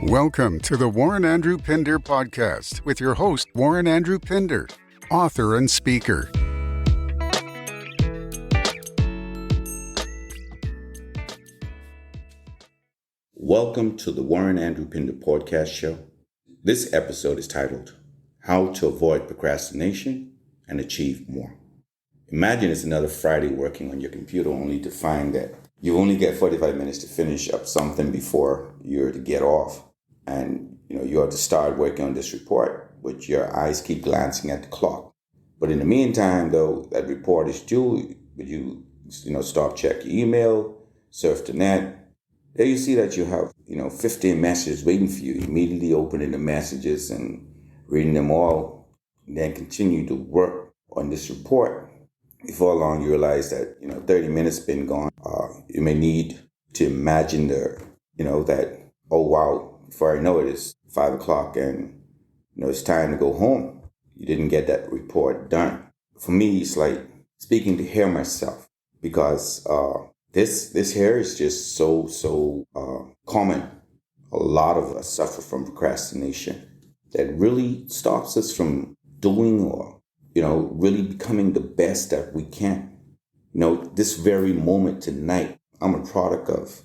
Welcome to the Warren Andrew Pinder podcast with your host, Warren Andrew Pinder, author and speaker. Welcome to the Warren Andrew Pinder podcast show. This episode is titled, How to Avoid Procrastination and Achieve More. Imagine it's another Friday working on your computer only to find that you only get 45 minutes to finish up something before you're to get off. And you have to start working on this report, but your eyes keep glancing at the clock. But in the meantime, though, that report is due, but you stop, check your email, surf the net. There you see that you have 15 messages waiting for you. Immediately opening the messages and reading them all, and then continue to work on this report. Before long, you realize that 30 minutes been gone. You may need to imagine that, oh wow, before I know it, it's 5 o'clock and it's time to go home. You didn't get that report done. For me, it's like speaking to hear myself, because this here is just so common. A lot of us suffer from procrastination that really stops us from doing or really becoming the best that we can. This very moment tonight, I'm a product of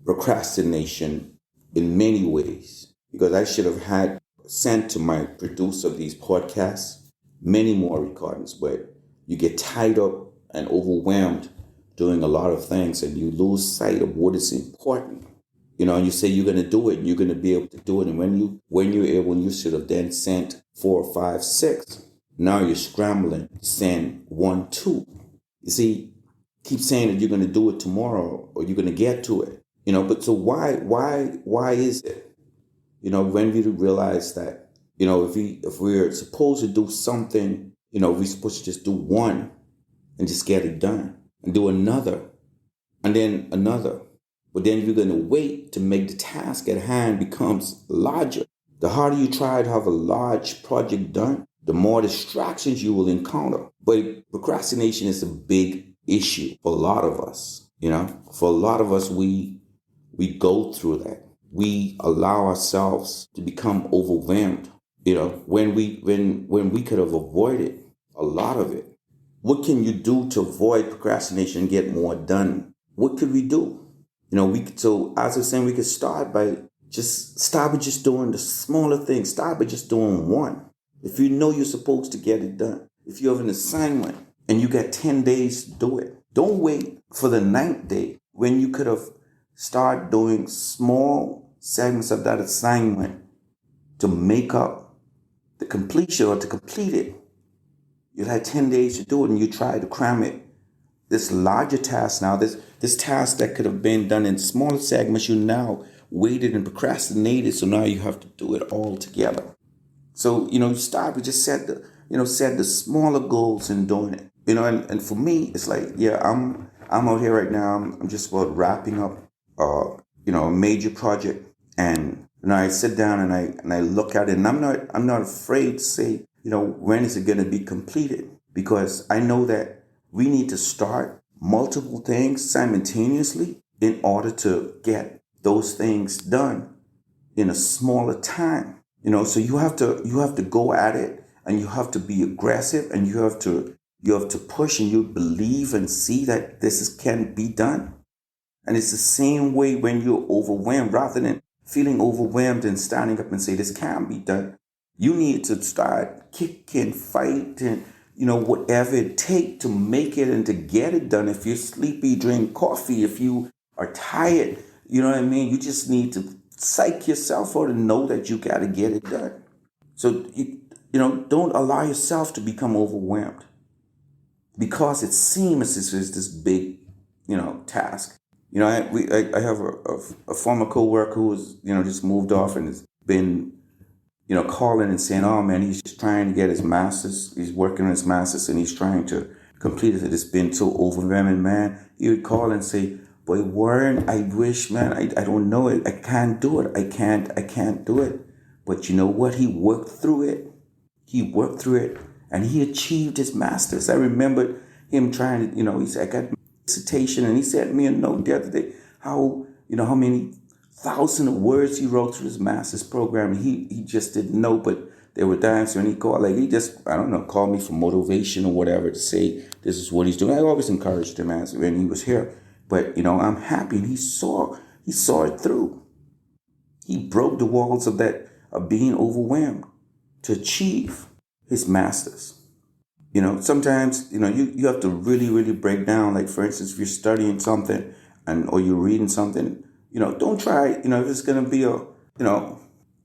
procrastination in many ways, because I should have had sent to my producer of these podcasts many more recordings, but you get tied up and overwhelmed doing a lot of things and you lose sight of what is important. And you say you're going to do it and you're going to be able to do it. And when you're able, you should have then sent 4, 5, 6. Now you're scrambling to send 1, 2. You see, keep saying that you're going to do it tomorrow or you're going to get to it. But so why is it? When we realize that, if we're supposed to do something, we're supposed to just do one and just get it done and do another and then another. But then you're going to wait to make the task at hand becomes larger. The harder you try to have a large project done, the more distractions you will encounter. But procrastination is a big issue for a lot of us. For a lot of us, we go through that. We allow ourselves to become overwhelmed, when we could have avoided a lot of it. What can you do to avoid procrastination and get more done? What could we do? So as I was saying, we could start with just doing the smaller things. Start by just doing one. If you know you're supposed to get it done, if you have an assignment and you got 10 days to do it, don't wait for the 9th day when you could have started doing small segments of that assignment to make up the completion or to complete it. You had 10 days to do it and you try to cram it. This larger task now, this task that could have been done in smaller segments, you now waited and procrastinated, so now you have to do it all together. So, you start with just set the smaller goals in doing it. And for me, it's like, I'm out here right now. I'm just about wrapping up, a major project, and I sit down and I look at it, and I'm not afraid to say, when is it going to be completed? Because I know that we need to start multiple things simultaneously in order to get those things done in a smaller time. So you have to go at it, and you have to be aggressive, and you have to push, and you believe and see that this can be done. And it's the same way when you're overwhelmed. Rather than feeling overwhelmed and standing up and say this can't be done, you need to start kicking, fighting, whatever it takes to make it and to get it done. If you're sleepy, drink coffee. If you are tired, you just need to psych yourself out and know that you got to get it done. So, don't allow yourself to become overwhelmed because it seems as if it's this big, task. I have a former coworker who was, just moved off and has been, calling and saying, oh man, he's just trying to get his master's. He's working on his master's and he's trying to complete it. It's been so overwhelming, man. He would call and say, boy, Warren, I wish, man, I don't know it. I can't do it. I can't do it. But you know what? He worked through it and he achieved his master's. I remember him trying to, he said, I got dissertation, and he sent me a note the other day how many thousands of words he wrote through his master's program. He just didn't know, but they were dancing, and he called, like, he just, I don't know, called me for motivation or whatever to say this is what he's doing. I always encouraged him as when he was here. But, I'm happy, and he saw it through. He broke the walls of being overwhelmed to achieve his master's. Sometimes, you have to really, really break down. Like, for instance, if you're studying something or you're reading something, don't try, if it's going to be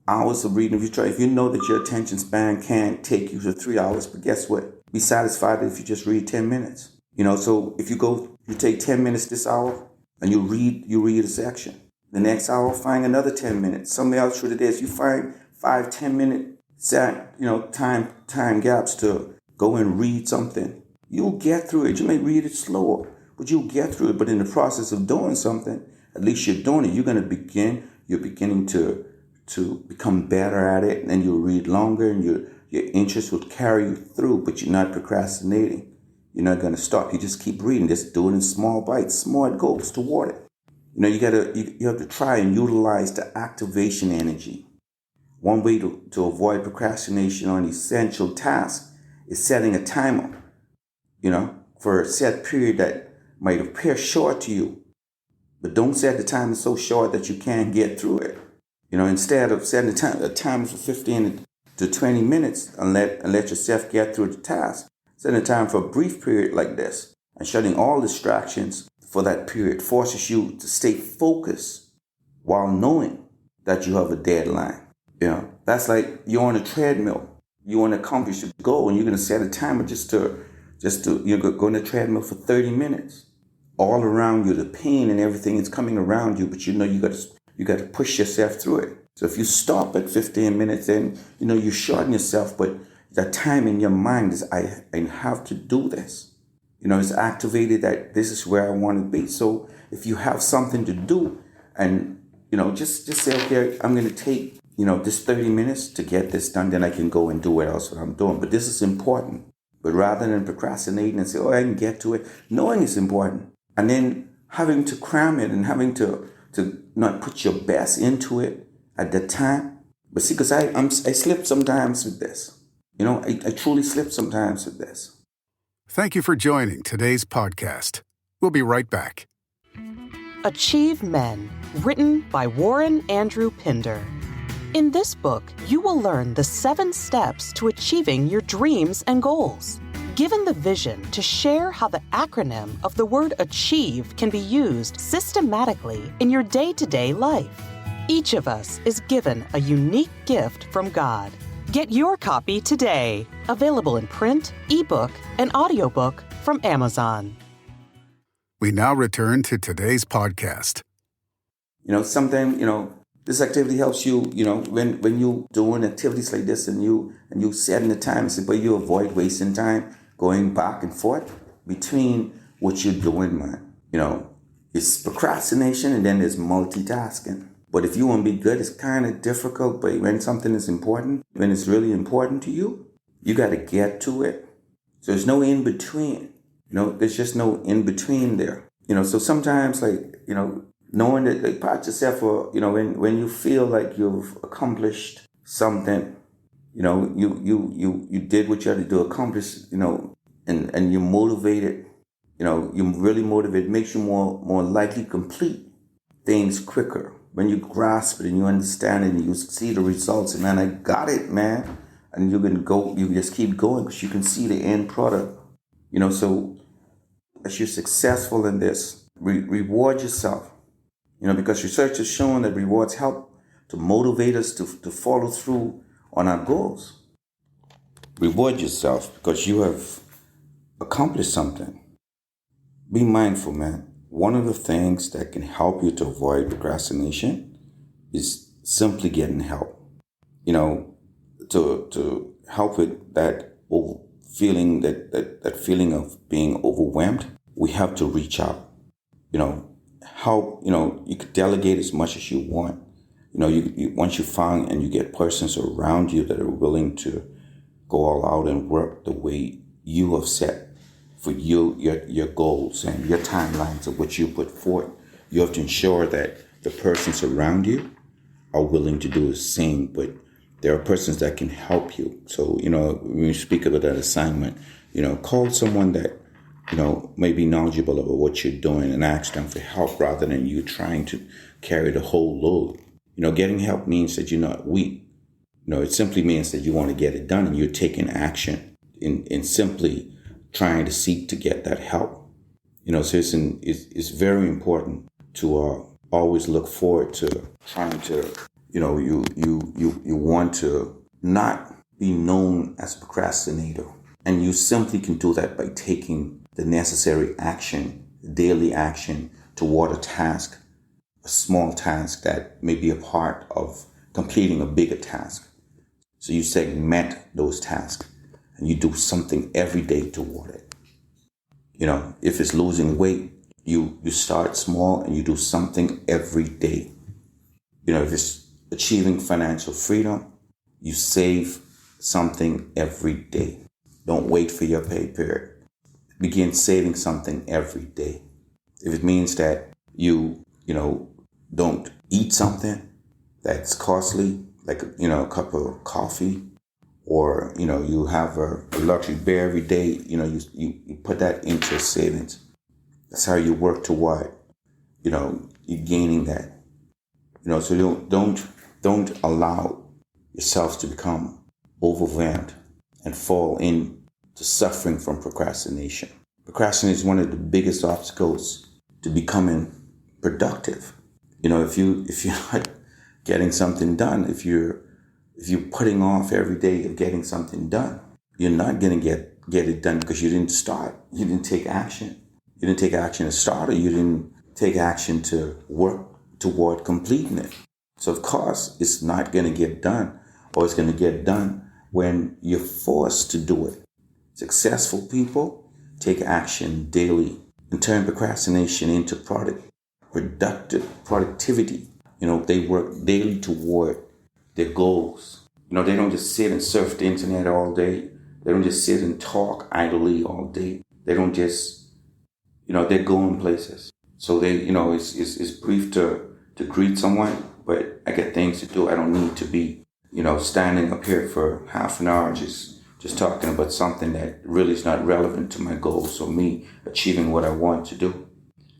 hours of reading. If you know that your attention span can't take you to 3 hours, but guess what? Be satisfied if you just read 10 minutes. So if you take 10 minutes this hour and you read a section. The next hour, find another 10 minutes. Somebody else through the day, you find 5-10 minute time gaps to go and read something. You'll get through it. You may read it slower, but you'll get through it. But in the process of doing something, at least you're doing it. You're beginning to become better at it, and you'll read longer, and your interest will carry you through, but you're not procrastinating. You're not going to stop. You just keep reading. Just do it in small bites, smart goals toward it. You have to try and utilize the activation energy. One way to avoid procrastination on essential tasks is setting a timer, for a set period that might appear short to you. But don't set the timer so short that you can't get through it. Instead of setting a timer for 15 to 20 minutes and let yourself get through the task, set a time for a brief period like this, and shutting all distractions for that period forces you to stay focused while knowing that you have a deadline. That's like you're on a treadmill. You want to accomplish your goal, and you're going to set a timer just to you're going to treadmill for 30 minutes. All around you, the pain and everything is coming around you, but you got to push yourself through it. So if you stop at 15 minutes, then you shorten yourself, but the time in your mind is I have to do this. It's activated that this is where I want to be. So if you have something to do, and just say, okay, I'm going to take this 30 minutes to get this done, then I can go and do what else I'm doing. But this is important. But rather than procrastinating and say, I can get to it, knowing it's important, and then having to cram it and having to not put your best into it at that time. But see, because I slip sometimes with this. I truly slip sometimes with this. Thank you for joining today's podcast. We'll be right back. Achieve Men, written by Warren Andrew Pinder. In this book, you will learn the 7 steps to achieving your dreams and goals. Given the vision to share how the acronym of the word achieve can be used systematically in your day-to-day life. Each of us is given a unique gift from God. Get your copy today. Available in print, ebook, and audiobook from Amazon. We now return to today's podcast. Sometimes, this activity helps you, when you doing activities like this and you setting the time, but you avoid wasting time going back and forth between what you're doing, man. It's procrastination, and then there's multitasking. But if you want to be good, it's kind of difficult. But when something is important, when it's really important to you, you got to get to it. So there's no in between. There's just no in between there. So sometimes, knowing that, pat yourself for, when you feel like you've accomplished something, you did what you had to do, accomplish, and you're motivated, you're really motivated, makes you more likely to complete things quicker. When you grasp it and you understand it and you see the results, and man, I got it, man. And you can go, you just keep going because you can see the end product. So as you're successful in this, reward yourself. Because research has shown that rewards help to motivate us to follow through on our goals. Reward yourself because you have accomplished something. Be mindful, man. One of the things that can help you to avoid procrastination is simply getting help. To help with that feeling, that feeling of being overwhelmed, we have to reach out. Help, you could delegate as much as you want. You once you find and you get persons around you that are willing to go all out and work the way you have set for your goals and your timelines of what you put forth, you have to ensure that the persons around you are willing to do the same, but there are persons that can help you. So, when you speak about that assignment, call someone that, may be knowledgeable about what you're doing and ask them for help rather than you trying to carry the whole load. Getting help means that you're not weak. It simply means that you want to get it done and you're taking action in simply trying to seek to get that help. So it's very important to always look forward to trying to, you want to not be known as a procrastinator. And you simply can do that by taking the necessary action, daily action toward a task, a small task that may be a part of completing a bigger task. So you segment those tasks and you do something every day toward it. If it's losing weight, you start small and you do something every day. If it's achieving financial freedom, you save something every day. Don't wait for your pay period. Begin saving something every day. If it means that you don't eat something that's costly, like, a cup of coffee, or, you have a luxury beer every day, you put that into your savings. That's how you work toward, you gaining that. So don't allow yourself to become overwhelmed and fall into suffering from procrastination. Procrastination is one of the biggest obstacles to becoming productive. If you're not getting something done, if you're putting off every day of getting something done, you're not going to get it done because you didn't start. You didn't take action. You didn't take action to start, or you didn't take action to work toward completing it. So of course, it's not going to get done, or it's going to get done when you're forced to do it. Successful people take action daily and turn procrastination into productivity. They work daily toward their goals. They don't just sit and surf the internet all day. They don't just sit and talk idly all day. They don't just, they're going places. So they, it's brief to greet someone, but I got things to do. I don't need to be, standing up here for half an hour just talking about something that really is not relevant to my goals or me achieving what I want to do.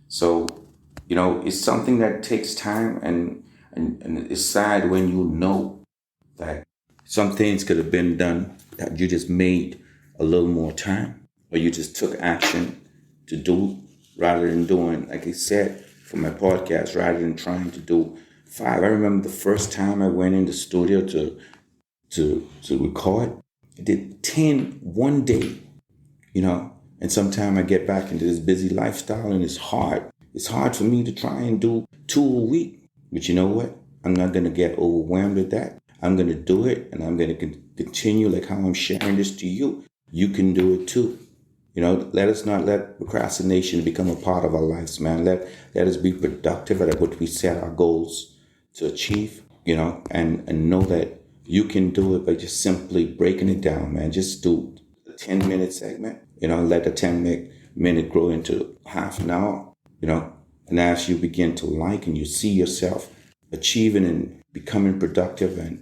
So, it's something that takes time, and it's sad when you know that some things could have been done that you just made a little more time, or you just took action to do rather than doing, like I said, for my podcast, rather than trying to do 5. I remember the first time I went in the studio to record, I did 10 one day, and sometimes I get back into this busy lifestyle and it's hard. It's hard for me to try and do 2 a week. But you know what? I'm not going to get overwhelmed with that. I'm going to do it, and I'm going to continue like how I'm sharing this to you. You can do it too. Let us not let procrastination become a part of our lives, man. Let us be productive at what we set our goals to achieve, and know that you can do it by just simply breaking it down, man. Just do a 10-minute segment, let the 10-minute grow into half an hour, and as you begin to and you see yourself achieving and becoming productive, and,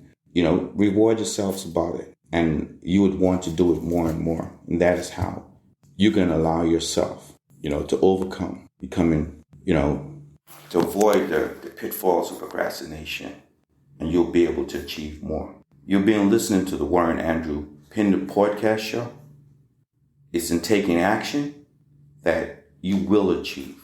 reward yourselves about it. And you would want to do it more and more. And that is how you can allow yourself, to overcome becoming, to avoid the pitfalls of procrastination, and you'll be able to achieve more. You've been listening to the Warren Andrew Pinder podcast show. It's in taking action that you will achieve.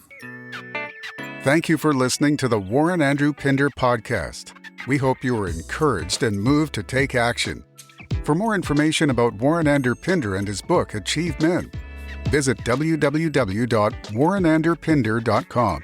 Thank you for listening to the Warren Andrew Pinder podcast. We hope you were encouraged and moved to take action. For more information about Warren Andrew Pinder and his book, Achieve Men, visit www.warrenandrewpinder.com.